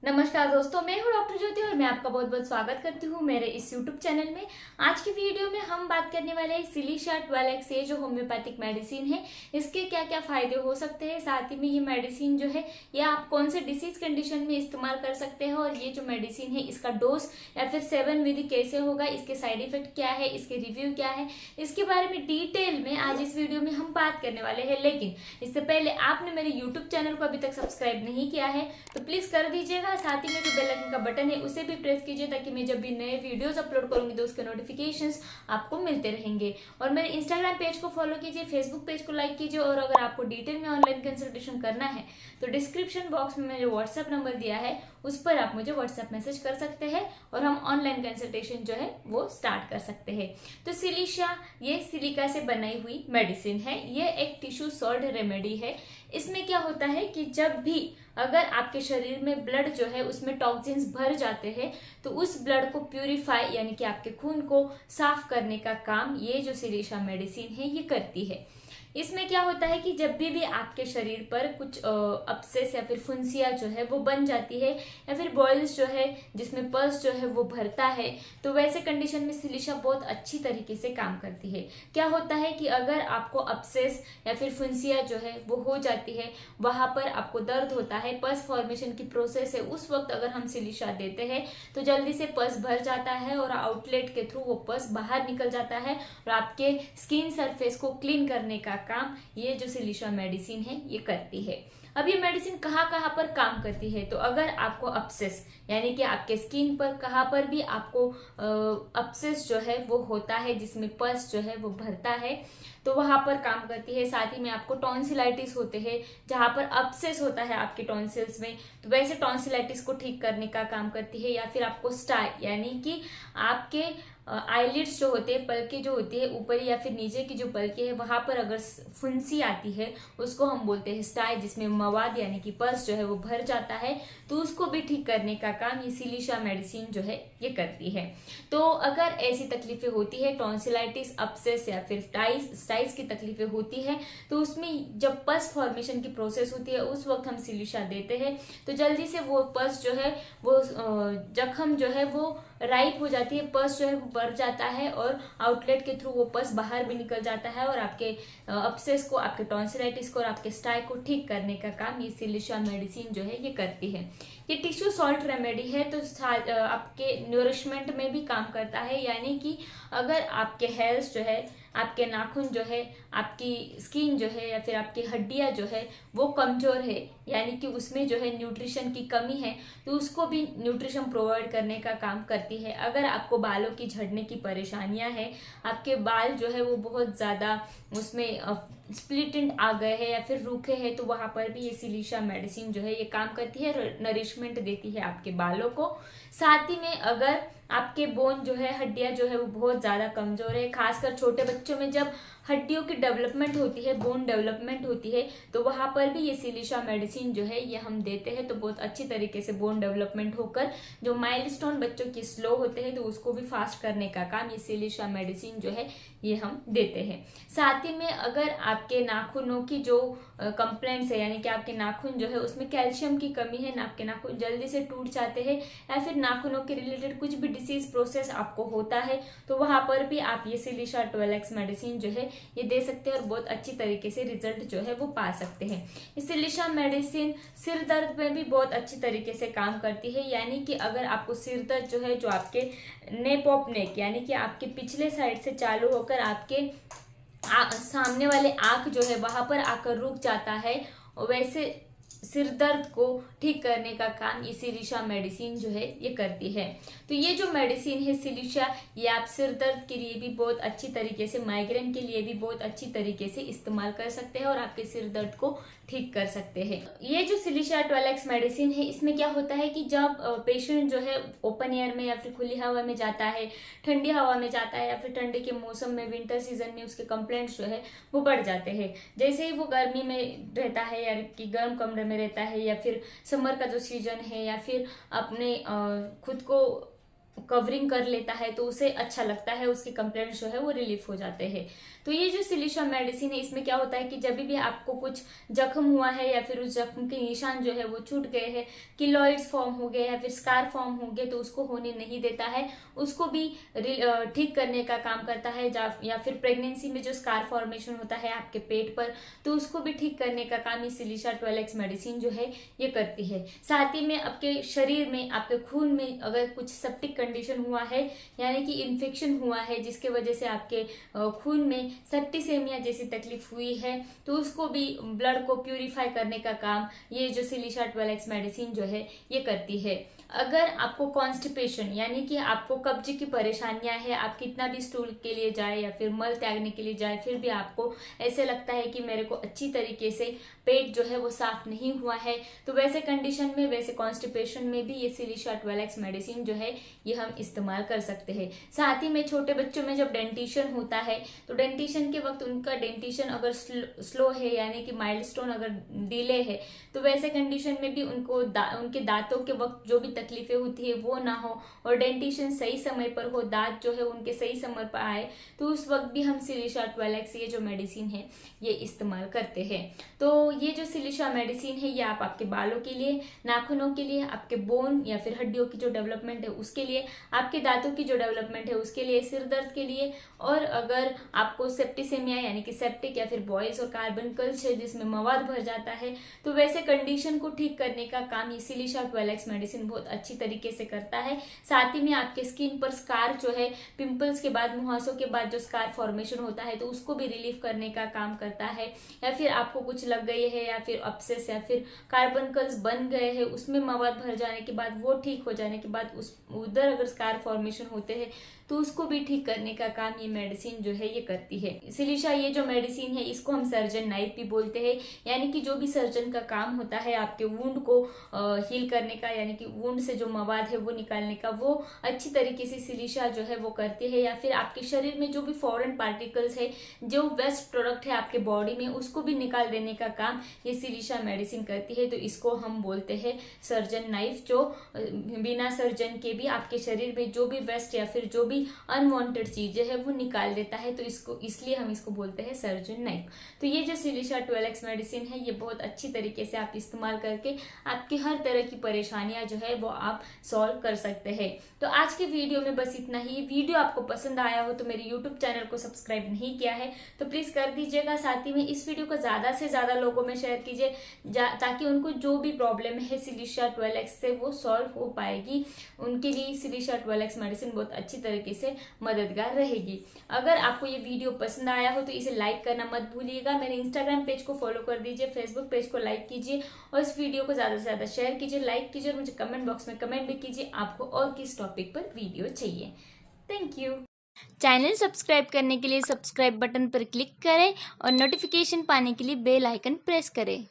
नमस्कार दोस्तों, मैं हूं डॉक्टर ज्योति और मैं आपका बहुत बहुत स्वागत करती हूं मेरे इस यूट्यूब चैनल में। आज की वीडियो में हम बात करने वाले हैं सिलिशा 12X ये जो होम्योपैथिक मेडिसिन है, इसके क्या क्या फायदे हो सकते हैं। साथ ही में ये मेडिसिन जो है ये आप कौन से डिसीज कंडीशन में इस्तेमाल कर सकते हैं और ये जो मेडिसिन है इसका डोज या फिर सेवन विधि कैसे होगा, इसके साइड इफेक्ट क्या है, इसके रिव्यू क्या है, इसके बारे में डिटेल में आज इस वीडियो में हम बात करने वाले हैं। लेकिन इससे पहले आपने मेरे यूट्यूब चैनल को अभी तक सब्सक्राइब नहीं किया है तो प्लीज कर दीजिएगा। साथ ही में जो बेल आइकन का बटन है उसे भी प्रेस कीजिए ताकि मैं जब भी नए वीडियोस अपलोड करूंगी तो उसके नोटिफिकेशंस आपको मिलते रहेंगे। और मेरे इंस्टाग्राम पेज को फॉलो कीजिए, फेसबुक पेज को लाइक कीजिए और अगर आपको डिटेल में ऑनलाइन कंसल्टेशन करना है तो डिस्क्रिप्शन बॉक्स में मैंने व्हाट्सएप नंबर दिया है, उस पर आप मुझे व्हाट्सएप मैसेज कर सकते हैं और हम ऑनलाइन कंसल्टेशन जो है वो स्टार्ट कर सकते हैं। तो सिलिशा ये सिलिका से बनाई हुई मेडिसिन है, ये एक टिश्यू सॉल्ट रेमेडी है। इसमें क्या होता है कि जब भी अगर आपके शरीर में ब्लड जो है उसमें टॉक्सिन्स भर जाते हैं तो उस ब्लड को प्यूरिफाई यानी कि आपके खून को साफ करने का काम ये जो सिलिशा मेडिसिन है ये करती है। इसमें क्या होता है कि जब भी आपके शरीर पर कुछ अपसेस या फिर फुंसिया जो है वो बन जाती है या फिर बॉयल्स जो है जिसमें पल्स जो है वो भरता है, तो वैसे कंडीशन में सिलिशा बहुत अच्छी तरीके से काम करती है। क्या होता है कि अगर आपको अपसेस या फिर फुंसिया जो है वो हो जाती है, वहां पर आपको दर्द होता है, पस फॉर्मेशन की प्रोसेस है, उस वक्त अगर हम सिलिशा देते हैं तो जल्दी से पस भर जाता है और आउटलेट के थ्रू वो पस बाहर निकल जाता है और आपके स्किन सरफेस को क्लीन करने का काम ये जो सिलिशा मेडिसिन है ये करती है। अब ये मेडिसिन कहाँ कहाँ पर काम करती है, तो अगर आपको अपसेस यानी कि आपके स्किन पर कहाँ पर भी आपको अपसेस जो है वो होता है जिसमें पस जो है वो भरता है तो वहां पर काम करती है। साथ ही में आपको टॉन्सिलाइटिस होते हैं जहां पर अपसेस होता है आपके टॉन्सिल्स में, तो वैसे टॉन्सिलाइटिस को ठीक करने का काम करती है। या फिर आपको स्टाई यानी कि आपके आईलिड्स जो होते हैं, पलके जो होती है ऊपर या फिर नीचे की जो पलके है वहां पर अगर फुंसी आती है उसको हम बोलते हैं स्टाई, जिसमें मवाद यानी कि पस जो है वो भर जाता है, तो उसको भी ठीक करने का काम ये सिलिशा मेडिसिन जो है ये करती है। तो अगर ऐसी तकलीफें होती है, टॉन्सिलाइटिस, अपसेस या फिर स्टाइस की तकलीफें होती है, तो उसमें जब पस फॉर्मेशन की प्रोसेस होती है उस वक्त हम सिलिशा देते हैं तो जल्दी से वो पस जो है वो जख्म जो है वो राइप हो जाती है, पस जो है वो बढ़ जाता है और आउटलेट के थ्रू वो पस बाहर भी निकल जाता है और आपके अपसेस को, आपके टॉन्सिलाइटिस को और आपके स्टाई को ठीक करने का काम ये सिलिशा मेडिसिन जो है ये करती है। ये टिश्यू सॉल्ट रेमेडी है तो आपके न्यूरिशमेंट में भी काम करता है, यानी कि अगर आपके हेयर्स जो है, आपके नाखून जो है, आपकी स्किन जो है या फिर आपकी हड्डियां जो है वो कमजोर है यानी कि उसमें जो है न्यूट्रिशन की कमी है तो उसको भी न्यूट्रिशन प्रोवाइड करने का काम करती है। अगर आपको बालों की झड़ने की परेशानियां हैं, आपके बाल जो है वो बहुत ज़्यादा उसमें स्प्लिट एंड आ गए हैं या फिर रूखे हैं, तो वहां पर भी ये सिलिशा मेडिसिन जो है ये काम करती है, नरिशमेंट देती है आपके बालों को। साथ ही में अगर आपके बोन जो है, हड्डियां जो है वो बहुत ज्यादा कमजोर है, खासकर छोटे बच्चों में जब हड्डियों की डेवलपमेंट होती है, बोन डेवलपमेंट होती है, तो वहां पर भी ये सिलिशा मेडिसिन जो है ये हम देते हैं तो बहुत अच्छी तरीके से बोन डेवलपमेंट होकर जो माइलस्टोन बच्चों की स्लो होते हैं तो उसको भी फास्ट करने का काम ये सिलिशा मेडिसिन जो है ये हम देते हैं। साथ ही में अगर आपके नाखूनों की जो कंप्लेंट्स है यानी कि आपके नाखून जो है उसमें कैल्शियम की कमी है, आपके नाखून जल्दी से टूट जाते हैं या फिर नाखूनों के रिलेटेड कुछ भी डिसीज प्रोसेस आपको होता है तो वहां पर भी आप ये सिलिशा 12X मेडिसिन जो है ये दे सकते हैं और बहुत अच्छी तरीके से रिजल्ट जो है वो पा सकते हैं। ये सिलिशा मेडिसिन सिर दर्द में भी बहुत अच्छी तरीके से काम करती है, यानी कि अगर आपको सिर दर्द जो है जो आपके नेप ऑफ नेक यानी कि आपके पिछले साइड से चालू होकर आपके सामने वाले आंख जो है वहां पर आकर रुक जाता है, और वैसे सिर दर्द को ठीक करने का काम ये सिलिशा मेडिसिन जो है ये करती है। तो ये जो मेडिसिन है सिलिशा ये आप सिर दर्द के लिए भी बहुत अच्छी तरीके से, माइग्रेन के लिए भी बहुत अच्छी तरीके से इस्तेमाल कर सकते हैं और आपके सिर दर्द को ठीक कर सकते हैं। ये जो सिलिशा 12X मेडिसिन है इसमें क्या होता है कि जब पेशेंट जो है ओपन एयर में या फिर खुली हवा में जाता है, ठंडी हवा में जाता है या फिर ठंडी के मौसम में, विंटर सीजन में उसके कंप्लेंट्स जो है वो बढ़ जाते हैं। जैसे ही वो गर्मी में रहता है या कि गर्म कमरे में रहता है या फिर समर का जो सीजन है या फिर अपने खुद को कवरिंग कर लेता है तो उसे अच्छा लगता है, उसके कंप्लेंट्स जो है वो रिलीफ हो जाते हैं। तो ये जो सिलिशा मेडिसिन है इसमें क्या होता है कि जब भी आपको कुछ जख्म हुआ है या फिर उस जख्म के निशान जो है वो छूट गए हैं, किलॉइड्स फॉर्म हो गए या फिर स्कार फॉर्म हो गए, तो उसको होने नहीं देता है, उसको भी ठीक करने का काम करता है। या फिर प्रेगनेंसी में जो स्कार फॉर्मेशन होता है आपके पेट पर, तो उसको भी ठीक करने का काम ये सिलिशा 12X मेडिसिन जो है ये करती है। साथ ही में आपके शरीर में, आपके खून में अगर कुछ सेप्टिक कंडीशन हुआ है यानी कि इन्फेक्शन हुआ है जिसके वजह से आपके खून में सेप्टिसेमिया जैसी तकलीफ हुई है, तो उसको भी ब्लड को प्यूरिफाई करने का काम ये जो सिलिशा 12X मेडिसिन जो है ये करती है। अगर आपको कॉन्स्टिपेशन यानी कि आपको कब्ज की परेशानियां है, आप कितना भी स्टूल के लिए जाए या फिर मल त्यागने के लिए जाए फिर भी आपको ऐसे लगता है कि मेरे को अच्छी तरीके से पेट जो है वो साफ नहीं हुआ है, तो वैसे कंडीशन में, वैसे कॉन्स्टिपेशन में भी ये सिलिशा 12X मेडिसिन जो है ये हम इस्तेमाल कर सकते हैं। साथ ही में छोटे बच्चों में जब डेंटिशन होता है तो डेंटिशन के वक्त उनका डेंटिशन अगर स्लो है यानी कि माइलस्टोन अगर डिले है, तो वैसे कंडीशन में भी उनको उनके दांतों के वक्त जो भी तकलीफें होती है वो ना हो और डेंटिशन सही समय पर हो, दांत जो है उनके सही समय पर आए, तो उस वक्त भी हम सिलिशा 12X ये जो मेडिसिन है ये इस्तेमाल करते हैं। तो ये जो सिलिशा मेडिसिन है ये आप आपके बालों के लिए, नाखूनों के लिए, आपके बोन या फिर हड्डियों की जो डेवलपमेंट है उसके लिए, आपके दांतों की जो डेवलपमेंट है उसके लिए, सिर दर्द के लिए, और अगर आपको सेप्टिसेमिया यानी कि सेप्टिक या फिर बॉयज और कार्बनकल्स है जिसमें मवाद भर जाता है, तो वैसे कंडीशन को ठीक करने का काम ये सिलिशा 12X मेडिसिन बहुत अच्छी तरीके से करता है। साथ ही में आपके स्किन पर स्कार जो है, पिंपल्स के बाद, मुहासों के बाद जो स्कार फॉर्मेशन होता है तो उसको भी रिलीफ करने का काम करता है। या फिर आपको कुछ लग गई है या फिर अपसेस या फिर कार्बनकल्स बन गए हैं, उसमें मवाद भर जाने के बाद, वो ठीक हो जाने के बाद उस उधर अगर स्कार फॉर्मेशन होते हैं तो उसको भी ठीक करने का काम ये मेडिसिन जो है ये करती है। सिलिशा ये जो मेडिसिन है इसको हम सर्जन नाइफ भी बोलते हैं, यानी कि जो भी सर्जन का काम होता है आपके वुंड को हील करने का, यानी कि वुंड से जो मवाद है वो निकालने का, वो अच्छी तरीके से सिलिशा जो है वो करती है। या फिर आपके शरीर में जो भी फॉरेन पार्टिकल्स है, जो वेस्ट प्रोडक्ट है आपके बॉडी में, उसको भी निकाल देने का काम ये सिलिशा मेडिसिन करती है। तो इसको हम बोलते हैं सर्जन नाइफ, जो बिना सर्जन के भी आपके शरीर में जो भी वेस्ट या फिर जो भी अनवांटेड चीजें है वो निकाल देता है, तो इसलिए हम इसको बोलते हैं सर्जन नाइफ। तो ये जो सिलिशा 12X मेडिसिन है ये बहुत अच्छी तरीके से आप इस्तेमाल करके आपकी हर तरह की परेशानियां जो है वो आप सॉल्व कर सकते हैं। तो आज के वीडियो में बस इतना ही। वीडियो आपको पसंद आया हो तो मेरे यूट्यूब चैनल को सब्सक्राइब नहीं किया है तो प्लीज कर दीजिएगा। साथ ही में इस वीडियो को ज्यादा से ज्यादा लोगों में शेयर कीजिए ताकि उनको जो भी प्रॉब्लम है सिलिशा 12X से वो सॉल्व हो पाएगी। उनके लिए सिलिशा 12X मेडिसिन बहुत अच्छी तरीके से मददगार रहेगी। अगर आपको ये वीडियो पसंद आया हो तो इसे लाइक करना मत भूलिएगा। मेरे इंस्टाग्राम पेज को फॉलो कर दीजिए, फेसबुक पेज को लाइक कीजिए और इस वीडियो को ज्यादा से ज्यादा शेयर कीजिए, लाइक कीजिए और मुझे कमेंट बॉक्स में कमेंट भी कीजिए आपको और किस टॉपिक पर वीडियो चाहिए। Thank you. चैनल सब्सक्राइब करने के लिए सब्सक्राइब बटन पर क्लिक करें और नोटिफिकेशन पाने के लिए बेल आइकन प्रेस करें।